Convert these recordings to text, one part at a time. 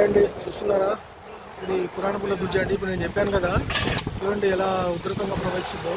అండి చూస్తున్నారా, ఇది పురాణపుల బ్రిడ్జ్ అండి. ఇప్పుడు నేను చెప్పాను కదా, చూడండి ఎలా ఉధృతంగా ప్రవహిస్తుందో.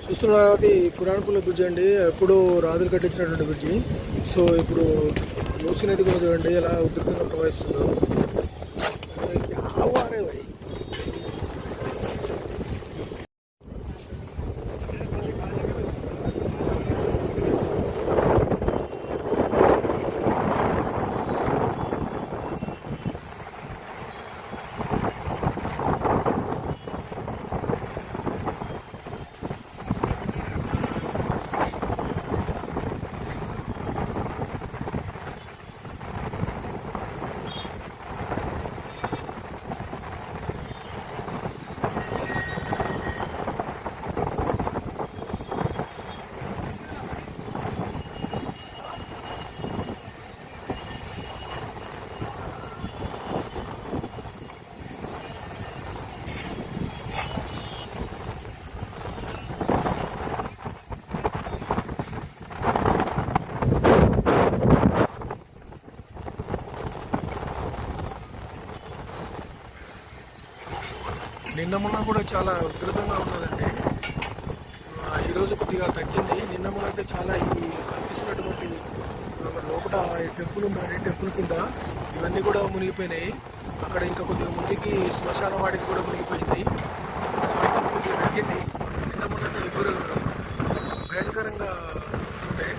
చూస్తున్నారు, అది పురాణపుల బ్రిడ్జ్ అండి. ఎప్పుడు రాజులు కట్టించినటువంటి బ్రిడ్జి. సో ఇప్పుడు మూసీ నది కూడా చూడండి ఎలా ఉధృతంగా ప్రవహిస్తుందో. నిన్న మొన్న కూడా చాలా ఉధృతంగా ఉన్నదండి. ఈరోజు కొద్దిగా తగ్గింది. నిన్న మొన్న అయితే చాలా ఈ కనిపిస్తున్నటువంటి లోపల టెంపుల్ ఉందండి, టెంపుల్ కింద ఇవన్నీ కూడా మునిగిపోయినాయి. అక్కడ ఇంకా కొద్దిగా ముందుకి శ్మశాన వాడికి కూడా మునిగిపోయింది. సో కొద్దిగా తగ్గింది. నిన్న మొన్న అయితే ఎగురు భయంకరంగా ఉండే.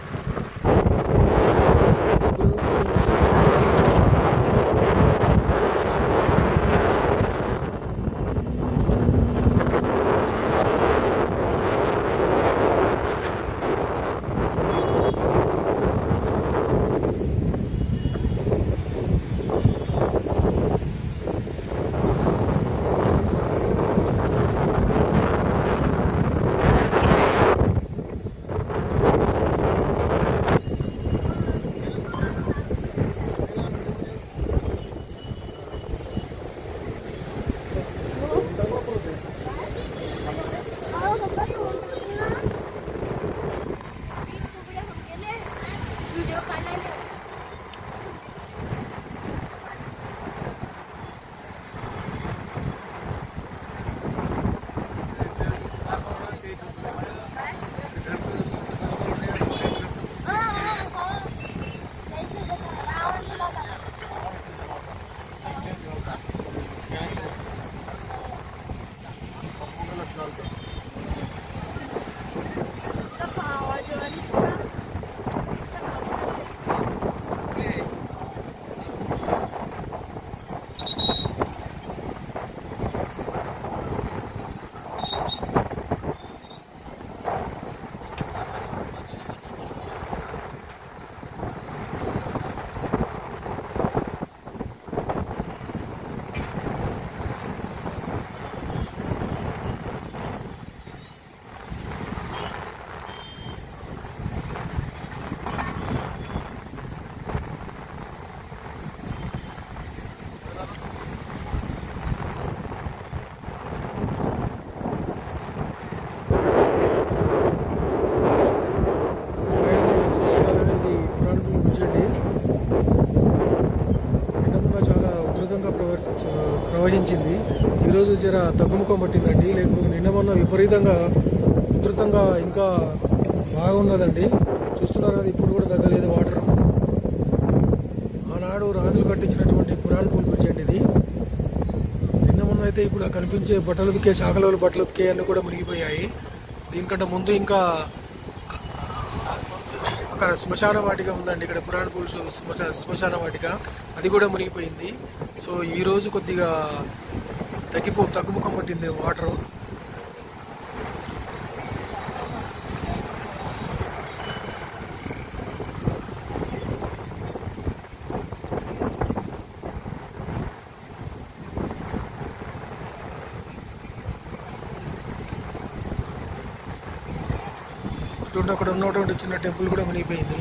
ప్రవహించింది. ఈరోజు జర తగ్గుముఖం పట్టిందండి. లేకపోతే నిన్న మొన్న విపరీతంగా ఉధృతంగా ఇంకా బాగున్నదండి. చూస్తున్నారు కదా, ఇప్పుడు కూడా తగ్గలేదు వాటర్. ఆనాడు రాజులు కట్టించినటువంటి పురాణపుల బ్రిడ్జ్ అండి ఇది. నిన్న మొన్న అయితే ఇప్పుడు కనిపించే బట్టలు ఉతికే, చాకలోలు బట్టలు ఉతికే అన్నీ కూడా మునిగిపోయాయి. దీనికంటే ముందు ఇంకా అక్కడ శ్మశాన వాటిక ఉందండి. ఇక్కడ పురాణపుల శ్మశాన వాటిక, అది కూడా మునిగిపోయింది. సో ఈరోజు కొద్దిగా తగ్గుముఖం పట్టింది వాటరు. అక్కడ ఉన్నటువంటి చిన్న టెంపుల్ కూడా మునిగిపోయింది.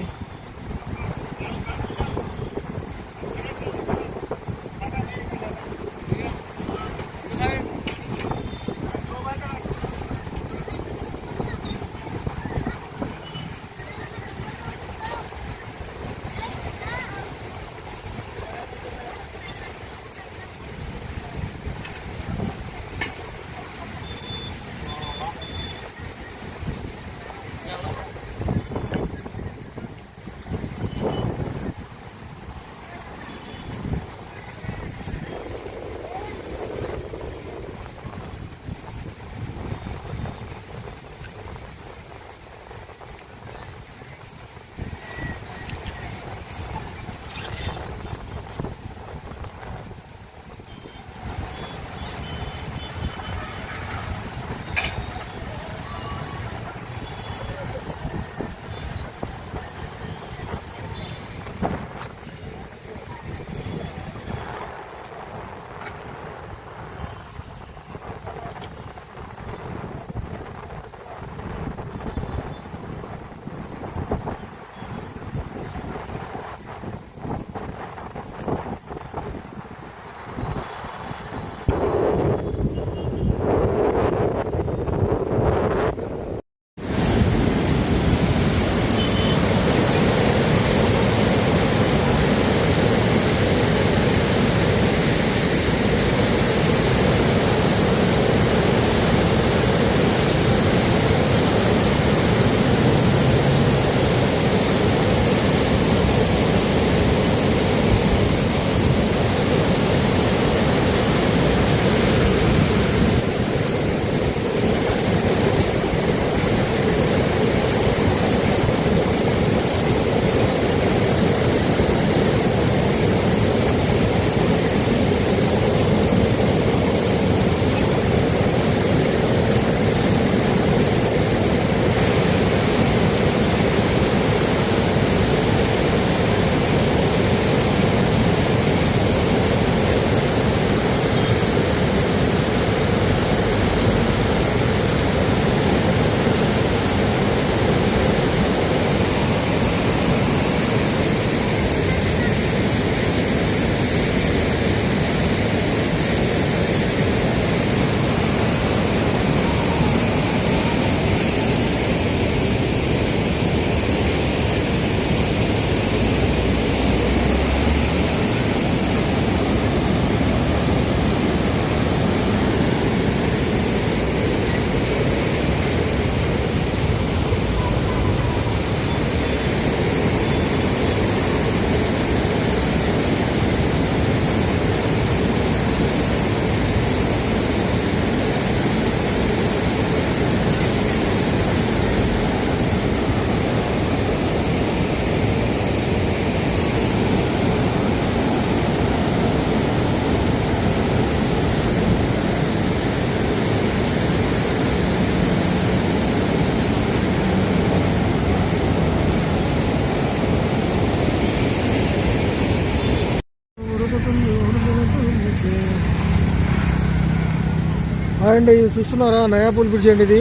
అండ్ ఇది చూస్తున్నారా, నయాపూల్ బ్రిడ్జ్ అండి ఇది.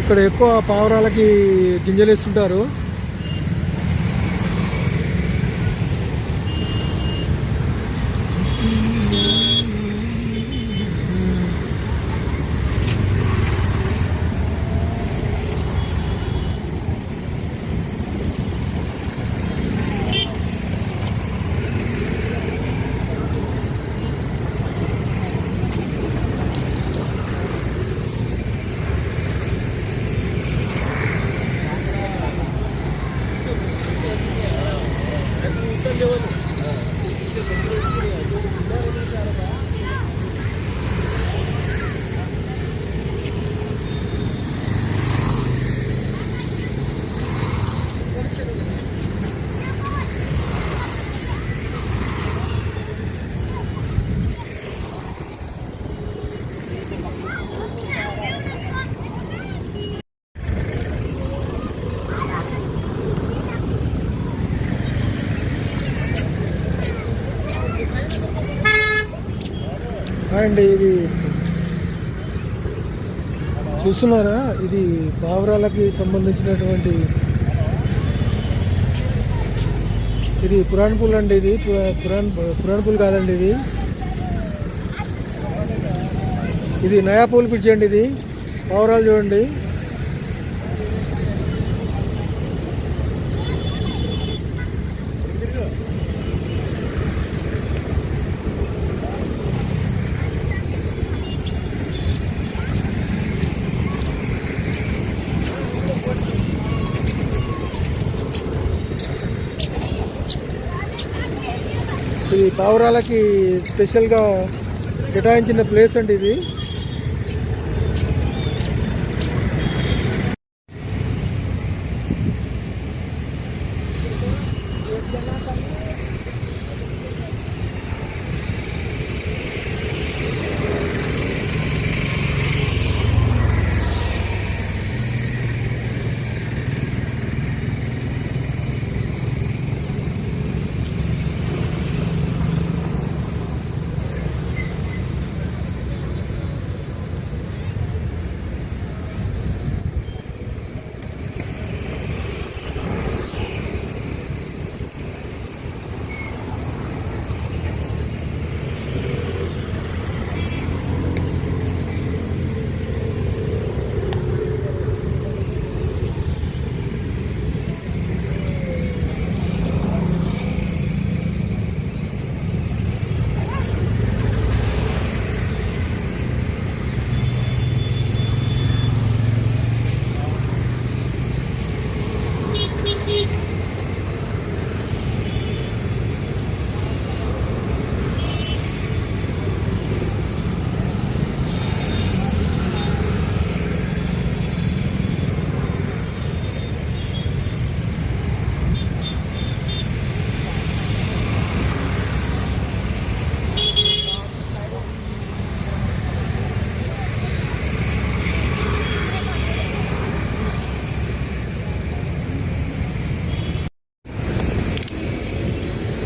ఇక్కడ ఎక్కువ పావురాలకి గింజలు వేస్తుంటారు. అండ్ ఇది చూస్తున్నారా, ఇది పావురాలకి సంబంధించినటువంటి ఇది పురాణ పూల్ అండి. ఇది పురాణ పూల్ కాదండి, ఇది నయా పూల్ బ్రిడ్జ్ అండి. ఇది పావురాలు చూడండి. ఇది పావురాలకి స్పెషల్గా కేటాయించిన ప్లేస్ అండి ఇది.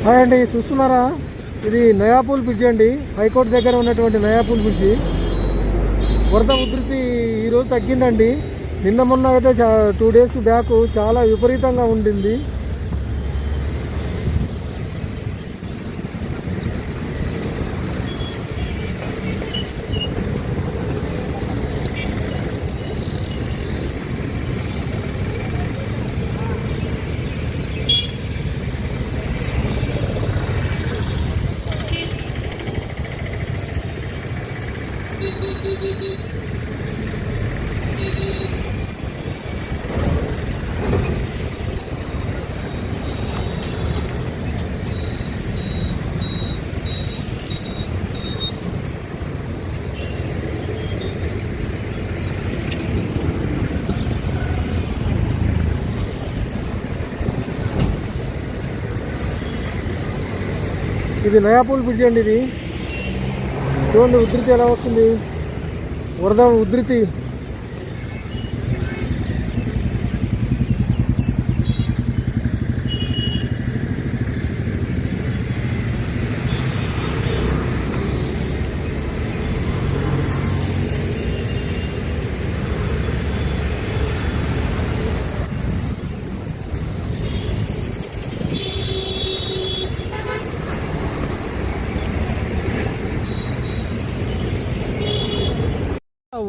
హాయ్ అండి, చూస్తున్నారా, ఇది నయాపూల్ బ్రిడ్జ్ అండి. హైకోర్టు దగ్గర ఉన్నటువంటి నయాపూల్ బ్రిడ్జి. వరద ఉధృతి ఈరోజు తగ్గిందండి. నిన్న మొన్న అయితే 2 days బ్యాక్ చాలా విపరీతంగా ఉండింది. ఇది నయాపూల్ బ్రిడ్జ్ అండి. ఇది చూడండి ఉధృతి ఎలా వస్తుంది, వరద ఉధృతి.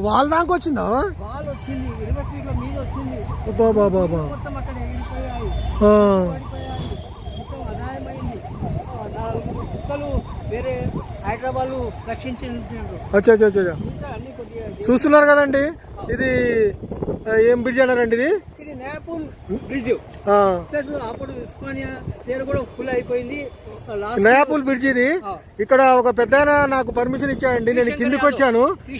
వాళ్ళ దాకా వచ్చిందా? వాళ్ళు వచ్చింది 20 feet మీద వచ్చింది. బాబా మొత్తం అక్కడ ఎగిరిపోయాయి, పడిపోయాయి, మొత్తం అనాయమైంది. 4 కుక్కలు వేరే హైదరాబాద్ రక్షించారు. అచ్చా ఇంకా అన్ని కొద్దిగా చూస్తున్నారు కదండి. ఇది ఏం బ్రిడ్జ్ అన్నారండి? ఇది నయాపూల్ బ్రిడ్జ్. ప్లస్ అప్పుడు ఉస్మానియా పేరు కూడా ఫుల్ అయిపోయింది. నయాపూల్ బ్రిడ్జ్ ఇది. ఇక్కడ ఒక పెద్ద నాకు పర్మిషన్ ఇచ్చాడండి. నేను కిందికి వచ్చాను. టీ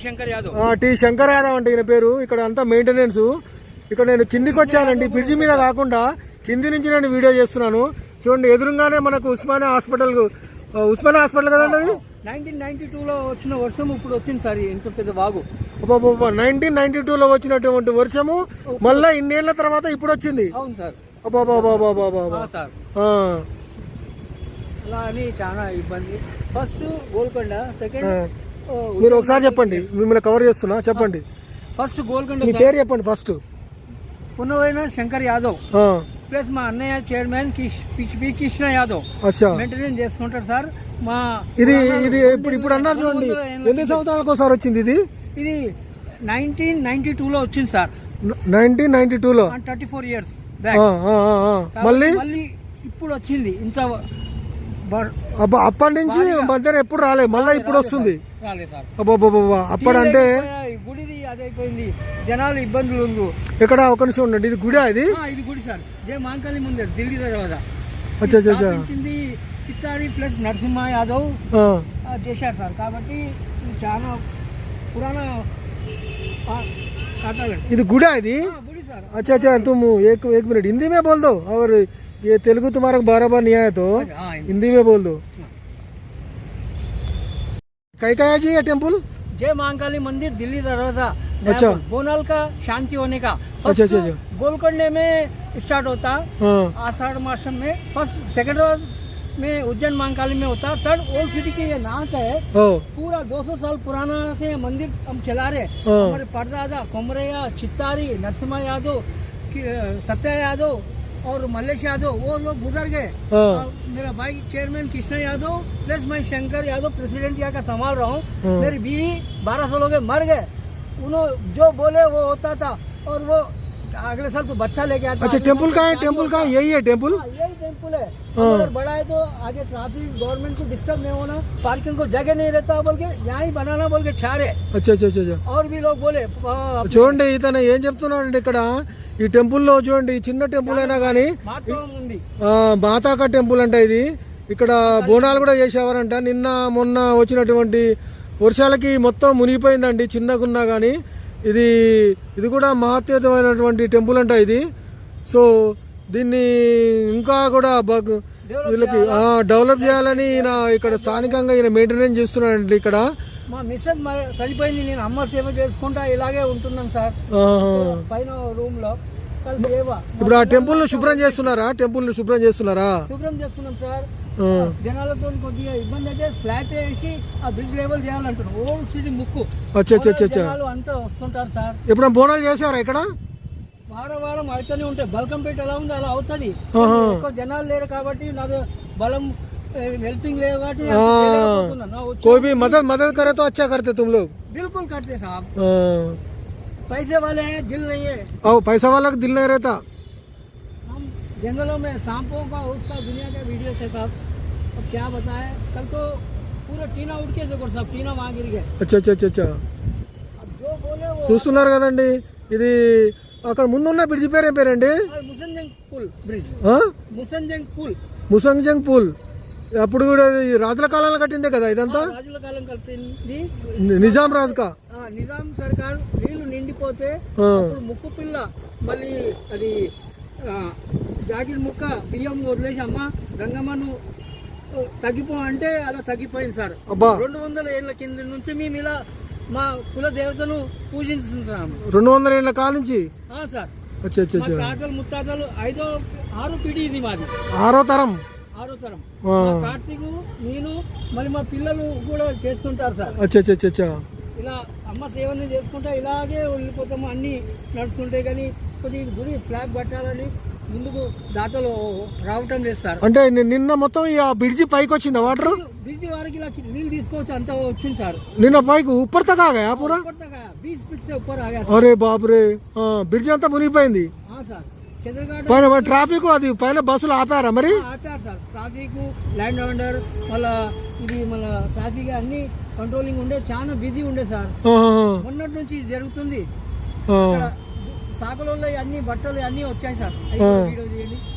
శంకర్ యాదవ్ అంటే ఈయన పేరు. ఇక్కడ అంతా మెయింటెనెన్స్. ఇక్కడ నేను కిందికి వచ్చానండి. బ్రిడ్జ్ మీద కాకుండా కింది నుంచి నేను వీడియో చేస్తున్నాను. చూడండి, ఎదురుగానే మనకు ఉస్మానియా హాస్పిటల్ కదండి. అది 1992లో వచ్చిన వర్షం ఇప్పుడు వచ్చింది సార్. ఎంత పెద్ద వాగు. 1992లో వచ్చినటువంటి వర్షము మళ్ళా ఇన్నేళ్ల తర్వాత ఇప్పుడు వచ్చింది. అవును సార్. సార్ అలా అని చాలా ఇబ్బంది. ఫస్ట్ గోల్కొండ, సెకండ్ మీరు ఒకసారి చెప్పండి, మిమ్మల్ని కవర్ చేస్తున్నా, చెప్పండి. ఫస్ట్ గోల్కొండ మీ పేరు చెప్పండి ఫస్ట్. పునవైన శంకర్ యాదవ్ ప్లస్ మా అన్నయ్య చైర్మన్ పి కృష్ణ యాదవ్ అచ్చా. మెయింటెనెన్స్ చేస్తుంటారు సార్. మా ఇది ఇది ఇప్పుడు అన్నారు చూడండి, ఎన్ని సంవత్సరాలకు ఒకసారి వచ్చింది ఇది? ఇది 1992లో వచ్చింది సార్. 1992లో 34 years back. మళ్ళీ మళ్ళీ ఇప్పుడు వచ్చింది. ఇంత అప్పటి నుంచి మధ్యన ఎప్పుడు రాలేదు, మళ్ళీ ఇప్పుడు వస్తుంది. రాలేదు సార్. అబ్బాబ్బాబ్బా, అప్పుడంటే గుడిది అదైపోయింది, జనాలు ఇబ్బందులు ఉంది. ఇక్కడ ఒక నిమిషం ఉండండి, ఇది గుడి? ఇది ఇది గుడి సార్. జయ మహంకాళి ముందే ఢిల్లీ తర్వాత అచ్చా చిత్తారి ప్లస్ నరసింహ యాదవ్ చేశారు సార్. కాబట్టి ఇది చాలా పురాణ ఇది గుడి? ఇది గుడి సార్. अच्छा अच्छा, तुम एक मिनट हिंदी में बोल दो और ये तेलुगु तुम्हारा बराबर नहीं आया तो हिंदी में बोल दो. कहीं है जी ये टेम्पल? जय महाकाली मंदिर दिल्ली दरवाजा. अच्छा. बोनाल का शांति होने का अच्छा अच्छा. गोलकोंडे में स्टार्ट होता, आषाढ़ मास में. फर्स्ट सेकंड में उज्जैन महाकाली में होता. थर्ड ओल्ड सिटी के ये नाक है. पूरा 200 साल पुराना से मंदिर हम चला रहे. हमारे परदादा कोमरैया, चित्तारी, नरसिम्हा यादव, सत्या यादव और मल्लेश यादव वो लोग गुजर गए. मेरा भाई चेयरमैन कृष्ण यादव प्लस मैं शंकर यादव प्रेसिडेंट यहाँ का संभाल रहा हूँ. मेरी बीवी 12 सालों के मर गए. उन्होंने जो बोले वो होता था और वो अगले साल तो बच्चा लेके आता. अच्छा, टेम्पल का है? टेम्पल का यही है टेम्पल? यही टेम्पल है. अगर बड़ा है तो आगे ट्रैफिक गवर्नमेंट को डिस्टर्ब नहीं होना, पार्किंग को जगह नहीं रहता बोल के यहाँ ही बनाना बोल के छा रहे. अच्छा अच्छा अच्छा. और भी लोग बोले. చూడండి, ఇతను ఏం చెప్తున్నాడు ఇక్కడ, ఈ టెంపుల్లో చూడండి, చిన్న టెంపుల్ అయినా కానీ బాతాక టెంపుల్ అంట ఇది. ఇక్కడ బోనాలు కూడా చేసేవారంట. నిన్న మొన్న వచ్చినటువంటి వర్షాలకి మొత్తం మునిగిపోయిందండి, చిన్నగున్నా కానీ. ఇది కూడా మహత్యమైనటువంటి టెంపుల్ అంట ఇది. సో దీన్ని ఇంకా కూడా వీళ్ళకి డెవలప్ చేయాలని ఈయన ఇక్కడ స్థానికంగా ఈయన మెయింటెనెన్స్ చేస్తున్నాడండి. ఇక్కడ మా మిస్సెస్ చనిపోయింది, నేను అమ్మ సేవ చేసుకుంటా ఇలాగే ఉంటున్నాను సార్ పైన రూమ్ లో. ఇప్పుడు ఆ టెంపుల్ ను శుభ్రం చేస్తున్నారా? శుభ్రం చేస్తున్నాం సార్. జనాలతో కొద్దిగా ఇబ్బంది అయితే ఫ్లాట్ వేసి ఆ బ్రిడ్జ్ లెవెల్ చేయాలంటున్నాం. ఓల్డ్ సిటీ ముక్కు జనాలు అంతా వస్తుంటారు సార్. ఎప్పుడు బోనాలు చేశారా ఇక్కడ? వారం అవుతూనే ఉంటాయి. బల్కంపేట ఎలా ఉంది అలా అవుతుంది. ఎక్కువ జనాలు లేరు కాబట్టి నాకు బలం हेल्पिंग ले कोई भी मदद करे तो अच्छा करते तुम लोग? बिल्कुल करते साहब. पैसे वाले हैं, दिल नहीं है. पैसा वाला का दिल नहीं रहता. हम जंगलों में सांपों का उसका दुनिया का वीडियो है साहब. अब क्या बताए, कल तो पूरा टीना उठ के देखो साहब, टीना वहाँ गिर गए. अच्छा अच्छा अच्छा अच्छा. अब जो बोले वो చూస్తున్నారు కదండి. ఇది అక్కడ ముందున్న బ్రిడ్జ్ పేరు ఏం పేరండి? ముసంజంగ్ పుల్ బ్రిడ్జ్. ముసంజంగ్ పుల్. అప్పుడు కూడా రాజుల కాలంలో కట్టిందే కదా ఇదంతా? రాజుల కాలం కట్టింది. నిజాం రాజు కా నిజాం సర్కార్ నీళ్లు నిండిపోతే అప్పుడు ముక్కు పిల్ల మళ్ళీ అది జాకెట్ ముక్క బియ్యం వదిలేసి అమ్మ గంగమ్మను తగ్గిపో అంటే అలా తగ్గిపోయింది సార్. 200 ఏళ్ల కింద నుంచి మేము ఇలా మా కుల దేవతను పూజిస్తున్నాము. 200 ఏళ్ల కాలం నుంచి సార్. తాతలు ముత్తాతలు 6 పీడి ఇది మాది. 6వ తరం. కార్తీక్ నేను మళ్ళీ మా పిల్లలు కూడా చేస్తుంటారు సార్. ఇలా అమ్మ సేవని చేసుకుంటా ఇలాగే వెళ్ళిపోతాము. అన్ని నడుస్తుంటాయి కానీ కొద్ది గుడి స్లాబ్ కట్టాలని ముందుకు దాతలు రావటం లేదు సార్. అంటే నిన్న మొత్తం ఈ బ్రిడ్జి పైకి వచ్చింది వాటర్. బ్రిడ్జి వారికి ఇలా నీళ్ళు తీసుకోవచ్చు అంత వచ్చింది సార్. నిన్న పైకి ऊपर तक आ गया पूरा? 20 फीट से ऊपर आ गया. अरे बाप रे. బ్రిడ్జి అంతా మునిగిపోయింది. సార్. ట్రాఫిక్ అది పైన బస్సులు ఆపారా మరి? ఆపారు సార్. ట్రాఫిక్, ల్యాండ్ ఆర్డర్, మళ్ళా ఇది మళ్ళా ట్రాఫిక్ అన్ని కంట్రోలింగ్ ఉండే, చాలా బిజీ ఉండే సార్. మొన్నటి నుంచి జరుగుతుంది. సాకులలో అన్ని బట్టలు అన్ని వచ్చాయి సార్.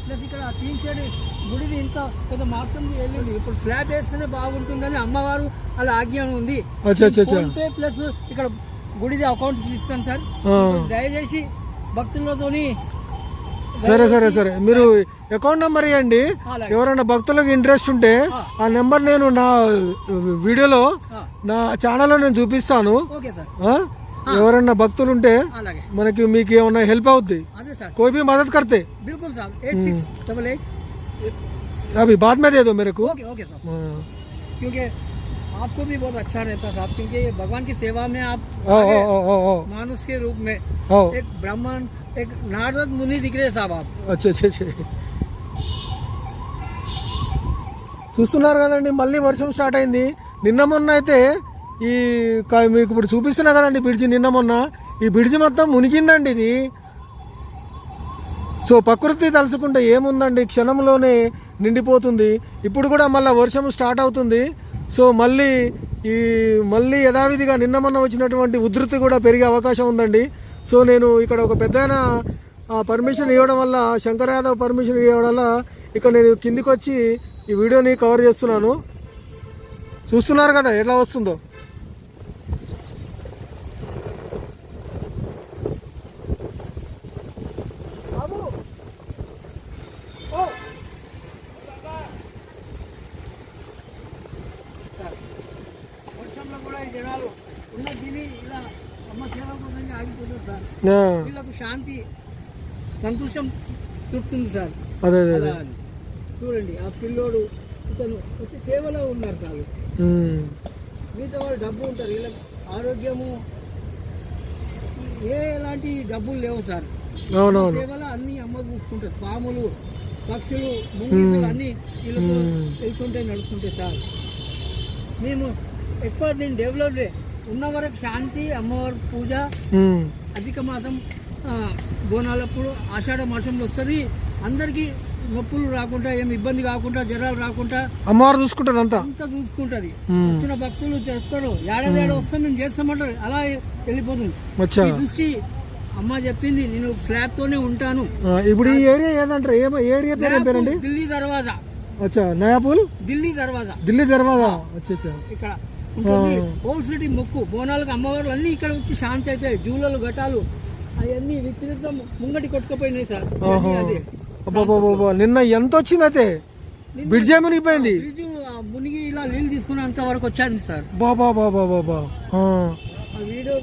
ప్లస్ ఇక్కడ క్లీన్ షేడ్ గుడిది ఇంత కొంత మాత్రం వెళ్ళింది. ఇప్పుడు స్లాబ్ వేస్తేనే బాగుంటుందని అమ్మవారు అలా ఆజ్ఞ ఉంది. ప్లస్ ఇక్కడ గుడిది అకౌంట్ ఇస్తాను సార్. దయచేసి భక్తులతోని సరే మీరు అకౌంట్ నెంబర్ ఇవ్వండి. ఎవరైనా భక్తులకు ఇంట్రెస్ట్ ఉంటే ఆ నెంబర్ నేను నా వీడియోలో నా ఛానల్లో నేను చూపిస్తాను. ఎవరైనా భక్తులు ఉంటే మనకి మీకు ఏమన్నా హెల్ప్ అవుద్ది. कोई भी मदद करते बिल्कुल साहब. 8688 अभी बाद में दे दो मेरे को. ओके साहब. क्योंकि आपको भी बहुत अच्छा रहता साहब, क्योंकि ये भगवान की सेवा में आप ओ आगे ओ ओ ओ मानुष के रूप में ओ एक ब्राह्मण, एक नारद मुनि दिख रहे साहब आप। అచ్చా అచ్చా అచ్చా. చూస్తున్నారు కదండి, మళ్ళీ వర్షం స్టార్ట్ అయింది. నిన్న మొన్న అయితే ఈ మీకు ఇప్పుడు చూపిస్తున్నా కదండి బ్రిడ్జి, నిన్న మొన్న ఈ బ్రిడ్జి మొత్తం మునిగిందండి ఇది. సో ప్రకృతి తలుచుకుంటే ఏముందండి, క్షణంలోనే నిండిపోతుంది. ఇప్పుడు కూడా మళ్ళీ వర్షం స్టార్ట్ అవుతుంది. సో మళ్ళీ యథావిధిగా నిన్న మొన్న వచ్చినటువంటి ఉధృతి కూడా పెరిగే అవకాశం ఉందండి. సో నేను ఇక్కడ ఒక పెద్దాయన పర్మిషన్ ఇవ్వడం వల్ల, శంకర్ యాదవ్ పర్మిషన్ ఇవ్వడం వల్ల ఇక్కడ నేను కిందికి వచ్చి ఈ వీడియోని కవర్ చేస్తున్నాను. చూస్తున్నారు కదా ఎట్లా వస్తుందో. వర్షంలో కూడా ఈ జనాలు ఉన్న దీని ఇలా అమ్మ సేవ కోసం ఆగిపోతారు సార్. వీళ్ళకు శాంతి, సంతోషం తృప్తుంది సార్. అదే అదే అలా అని. చూడండి ఆ పిల్లోడు ఇతను వచ్చి సేవలో ఉన్నారు సార్. మిగతా వాళ్ళు డబ్బు ఉంటారు, వీళ్ళకి ఆరోగ్యము ఎలాంటి డబ్బులు లేవు సార్. అవునవును. సేవలో అన్ని అమ్మ చూసుకుంటారు. పాములు, పక్షులు, ముంగిసులు అన్ని వీళ్ళతో వెళ్తుంటే నడుస్తుంటాయి సార్. మేము ఎక్కువ దీన్ని డెవలప్ ఉన్న వరకు శాంతి, అమ్మవారి పూజ, అధిక మాసం బోనాలప్పుడు ఆషాఢ మాసంలో వస్తుంది. అందరికీ నొప్పులు రాకుండా, ఏమి ఇబ్బంది కాకుండా, జ్వరాలు రాకుండా అమ్మవారు చూసుకుంటుంది, అంతా చూసుకుంటది. వచ్చిన భక్తులు చెప్తారు ఏడాది వస్తాం మేము చేస్తామంటారు, అలా వెళ్ళిపోతుంది. ఈ దృష్టి అమ్మ చెప్పింది, నేను స్లాబ్ తోనే ఉంటాను. ఇప్పుడు ఈ ఏరియా ఏదంటారు, ఏరియా పేరు ఏం పేరండి? ఢిల్లీ దర్వాజా. అచ్చా, నయాపూల్ ఢిల్లీ దర్వాజా. ఢిల్లీ దర్వాజా. అచ్చా. ఇక్కడ ఉంటుంది ఓల్డ్ సిటీ మొక్కు, బోనాలకు అమ్మవారు అన్ని ఇక్కడ వచ్చి శాంతి అవుతాయి. జూలలు, ఘటాలు అవన్నీ విపరీతం ముంగటి కొట్టుకుపోయినాయి సార్. అదే నిన్న ఎంత వచ్చింది అయితే బ్రిడ్జ్ మునిగిపోయింది. బ్రిడ్జ్ మునిగి ఇలా నీళ్ళు తీసుకున్నంత వరకు వచ్చాను సార్. బాబా బాబా బాబా. ఆ వీడియో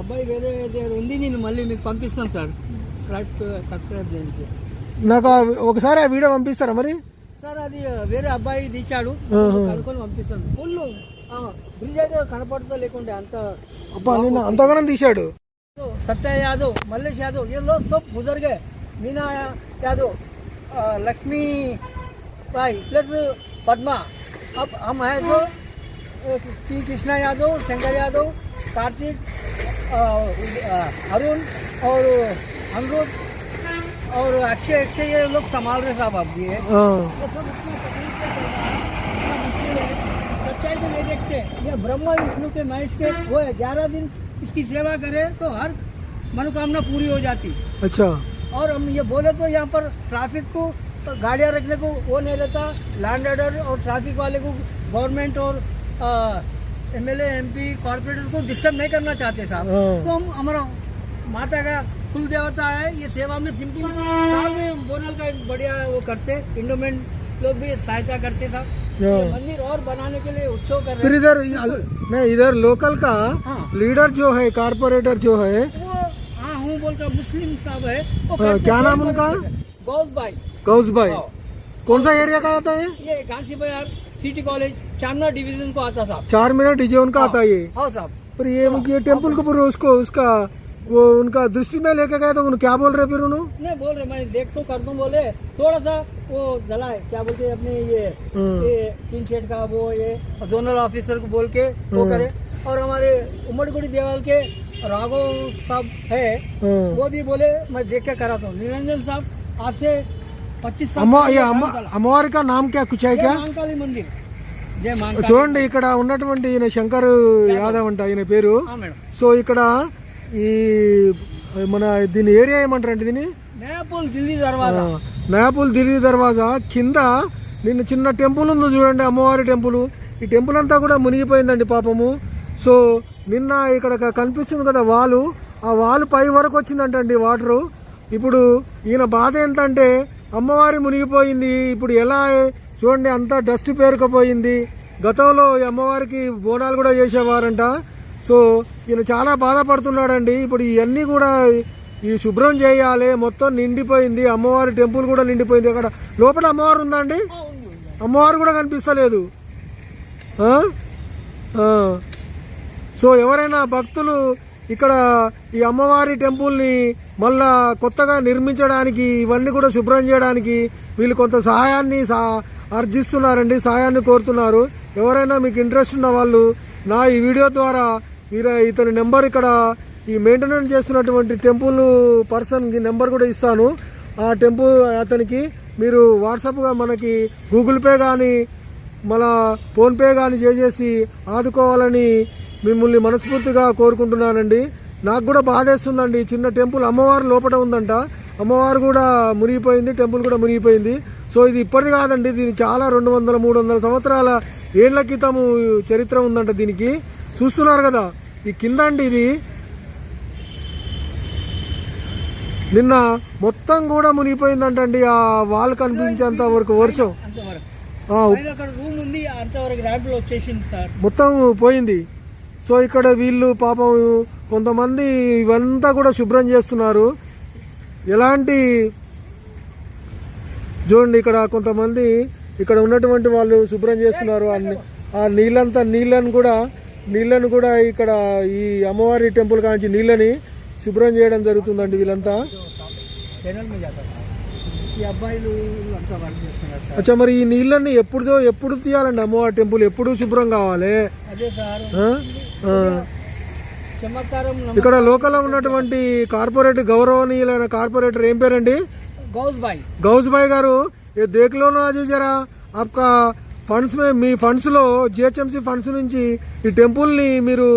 అబ్బాయి వేరే ఉంది, నేను మళ్ళీ మీకు పంపిస్తాను సార్. సబ్స్క్రైబ్ చేయండి. నాకు ఒకసారి ఆ వీడియో పంపిస్తారా మరి సార్? అది వేరే అబ్బాయి తీశాడు, కనుక్కొని పంపిస్తాను. ఫుల్ బ్రిడ్జ్ అయితే కనపడుతూ లేకుంటే అంత అంతగానం తీశాడు. सत्या यादव, मल्लेश यादव, ये लोग सब गुजर गए. मीना यादव, लक्ष्मी भाई प्लस पद्मा. अब हम हैं जो श्री कृष्णा यादव, शंकर यादव, कार्तिक, अरुण और अमरुद और अक्षय ये लोग संभाल रहे साहब. आप ये सच्चाई को नहीं देखते. ये ब्रह्मा विष्णु के महेश के वो 11 दिन इसकी सेवा करे तो हर मनोकामना पूरी हो जाती. अच्छा. और हम ये बोले तो यहाँ पर ट्रैफिक को गाड़ियाँ रखने को वो नहीं रहता. लैंड ऑर्डर और ट्रैफिक वाले को गवर्नमेंट और एमएलए, एमपी, कॉर्पोरेटर को डिस्टर्ब नहीं करना चाहते साहब. तो हम हमारा माता का कुल देवता है, ये सेवा में सिंपल साल में बोनल का एक बढ़िया वो करते. इंडोमेंट लोग भी सहायता करते था. मंदिर और बनाने के लिए उत्सव कर रहे हैं. इधर लोकल का लीडर जो है, कारपोरेटर जो है, वो हूँ बोलकर मुस्लिम साहब है. क्या नाम उनका? गौस भाई. कौन सा एरिया का आता है? ये घासी बाजार सिटी कॉलेज चारमीनार डिवीजन को आता साहब. चारमीनार डिवीजन का आता है ये. हाँ साहब. पर ये टेम्पल को पूरा उसका वो उनका दृष्टि में लेके गए तो उन्हें क्या बोल रहे फिर उन्होंने? नहीं बोल रहे, मैं देख तो कर दूं बोले. थोड़ा सा वो जलाए, क्या बोलते हैं अपने ये टीन शेड का वो ये जोनल ऑफिसर को बोल के वो करे. और हमारे उमड़गुड़ी देवाल के राघव साहब है, वो भी बोले मैं देख के कराता हूँ. निरंजन साहब आज से 25 साल. అమ్మవారి का नाम क्या कुछ है क्या? महाकाली मंदिर. जय महाकाली. చూడండి ఇక్కడ ఉన్నటువంటి ఈయన శంకర్ యాదవ్ అంట ఈయన పేరు. సో ఇక్కడ ఈ మన దీని ఏరియా ఏమంటారంటే దీన్ని నయాపూల్ ఢిల్లీ దర్వాజా. నయాపూల్ ఢిల్లీ దర్వాజా కింద నిన్న చిన్న టెంపుల్ ఉంది చూడండి, అమ్మవారి టెంపుల్. ఈ టెంపుల్ అంతా కూడా మునిగిపోయిందండి పాపము. సో నిన్న ఇక్కడ కనిపిస్తుంది కదా వాలు, ఆ వాలు పై వరకు వచ్చిందంటండి వాటరు. ఇప్పుడు ఈయన బాధ ఏంటంటే అమ్మవారి మునిగిపోయింది. ఇప్పుడు ఎలా చూడండి, అంతా డస్ట్ పేరుకుపోయింది. గతంలో ఈ అమ్మవారికి బోనాలు కూడా చేసేవారంట. సో ఈయన చాలా బాధపడుతున్నాడండి. ఇప్పుడు ఇవన్నీ కూడా ఈ శుభ్రం చేయాలి, మొత్తం నిండిపోయింది. అమ్మవారి టెంపుల్ కూడా నిండిపోయింది. అక్కడ లోపల అమ్మవారు ఉందండి, అమ్మవారు కూడా కనిపిస్తలేదు. సో ఎవరైనా భక్తులు ఇక్కడ ఈ అమ్మవారి టెంపుల్ని మళ్ళా కొత్తగా నిర్మించడానికి ఇవన్నీ కూడా శుభ్రం చేయడానికి వీళ్ళు కొంత సహాయాన్ని అర్జిస్తున్నారండి, సహాయాన్ని కోరుతున్నారు. ఎవరైనా మీకు ఇంట్రెస్ట్ ఉన్న వాళ్ళు నా ఈ వీడియో ద్వారా ఇతని నెంబర్, ఇక్కడ ఈ మెయింటెనెన్స్ చేస్తున్నటువంటి టెంపుల్ పర్సన్కి నెంబర్ కూడా ఇస్తాను. ఆ టెంపుల్ అతనికి మీరు వాట్సాప్గా మనకి గూగుల్ పే కానీ మన ఫోన్పే కానీ చేసేసి ఆదుకోవాలని మిమ్మల్ని మనస్ఫూర్తిగా కోరుకుంటున్నానండి. నాకు కూడా బాధేస్తుందండి. చిన్న టెంపుల్ అమ్మవారు లోపల ఉందంట, అమ్మవారు కూడా మునిగిపోయింది, టెంపుల్ కూడా మునిగిపోయింది. సో ఇది ఇప్పటిది కాదండి, దీనికి చాలా 200-300 సంవత్సరాల ఏళ్ల క్రితం చరిత్ర ఉందంట దీనికి. చూస్తున్నారు కదా ఈ కింద అండి, ఇది నిన్న మొత్తం కూడా మునిగిపోయిందంటండి. ఆ వాల్ కనిపించేంత వరకు వర్షం మొత్తం పోయింది. సో ఇక్కడ వీళ్ళు పాపం కొంతమంది ఇవంతా కూడా శుభ్రం చేస్తున్నారు. ఎలాంటి చూడండి ఇక్కడ కొంతమంది ఇక్కడ ఉన్నటువంటి వాళ్ళు శుభ్రం చేస్తున్నారు. ఆ నీళ్ళను కూడా ఇక్కడ ఈ అమ్మవారి టెంపుల్ కాంచి నీళ్ళని శుభ్రం చేయడం జరుగుతుందండి వీళ్ళంతా. అచ్చా, మరి ఈ నీళ్ళని ఎప్పుడు తీయాలండి? అమ్మవారి టెంపుల్ ఎప్పుడు శుభ్రం కావాలి? ఇక్కడ లోకల్లో ఉన్నటువంటి గౌరవనీయులైన కార్పొరేటర్ ఏం పేరండి? గౌస్ భాయ్ గారు, ఏ దేఖ్లో జరా ఆప్కా ఫండ్స్ మీ ఫండ్స్ లో జిహెచ్ఎంసీ ఫండ్స్ నుంచి ఈ టెంపుల్ ని మీరు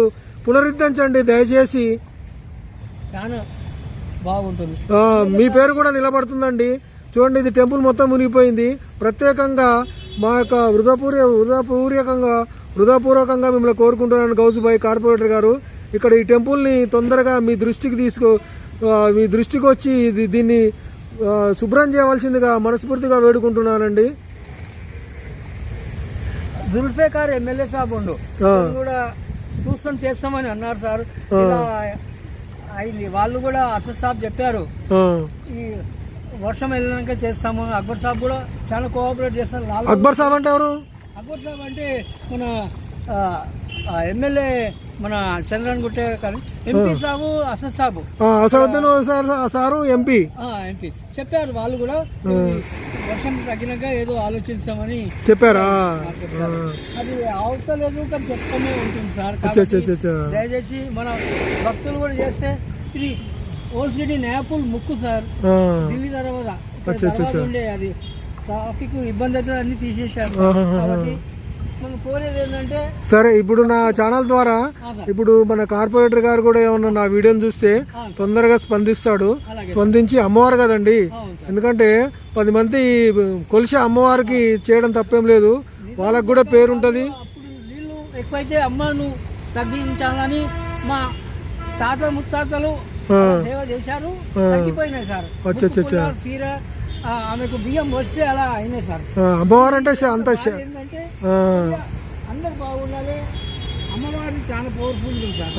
పునరుద్ధరించండి దయచేసి. చాలా బాగుంటుంది, మీ పేరు కూడా నిలబడుతుందండి. చూడండి ఇది టెంపుల్ మొత్తం మునిగిపోయింది. ప్రత్యేకంగా మా యొక్క హృదయపూర్వకంగా మిమ్మల్ని కోరుకుంటున్నాను గౌసుబాయ్ కార్పొరేటర్ గారు. ఇక్కడ ఈ టెంపుల్ని తొందరగా మీ దృష్టికి వచ్చి దీన్ని శుభ్రం చేయవలసిందిగా మనస్ఫూర్తిగా వేడుకుంటున్నానండి. జుల్ఫికార్ ఎమ్మెల్యే సాబ్ కూడా చూస్తాం చేస్తామని అన్నారు సార్. ఇలా అయింది, వాళ్ళు కూడా అసద్ సాబ్ చెప్పారు ఈ వర్షం వెళ్ళినాక చేస్తాము. అక్బర్ సాబ్ కూడా చాలా కోఆపరేట్ చేస్తారు. అక్బర్ సాబ్ అంటే ఎవరు? అక్బర్ సాబ్ అంటే మన ఎమ్మెల్యే మన చంద్రన్ గుట్టే కానీ MP Sabu Asaduddin sir MP చెప్పారు. వాళ్ళు కూడా వర్షం తగ్గినాక ఏదో ఆలోచిస్తామని చెప్పారా? అది అవతలేదు కానీ చెప్తానే ఉంటుంది సార్. దయచేసి మన భక్తులు కూడా చేస్తే ఇది ఓల్డ్ సిటీ నయాపూల్ ముక్కు సార్, ఢిల్లీ తర్వాత ఉండే అది ట్రాఫిక్ ఇబ్బంది అయితే అన్ని తీసేశారు. కాబట్టి మనం కోరేది ఏంటంటే, సరే ఇప్పుడు నా ఛానల్ ద్వారా ఇప్పుడు మన కార్పొరేటర్ గారు కూడా ఏమన్నా నా వీడియోని చూస్తే తొందరగా స్పందించి అమ్మవారు కదండి, ఎందుకంటే 10 మంది కొలిసి అమ్మవారికి చేయడం తప్పేం లేదు, వాళ్ళకు కూడా పేరుంటది. నీళ్లు ఎక్కువైతే అమ్మను తగ్గించాలని మా తాత ముత్తాతలు సేవ చేశారు, తగ్గిపోయినాయి సార్. ఆమెకు బియ్యం వస్తే అలా అయినాయి సార్. అమ్మవారు అంటే అంత ఏంటంటే అందరు బాగుండాలి, అమ్మవారిని చాలా పవర్ఫుల్ సార్.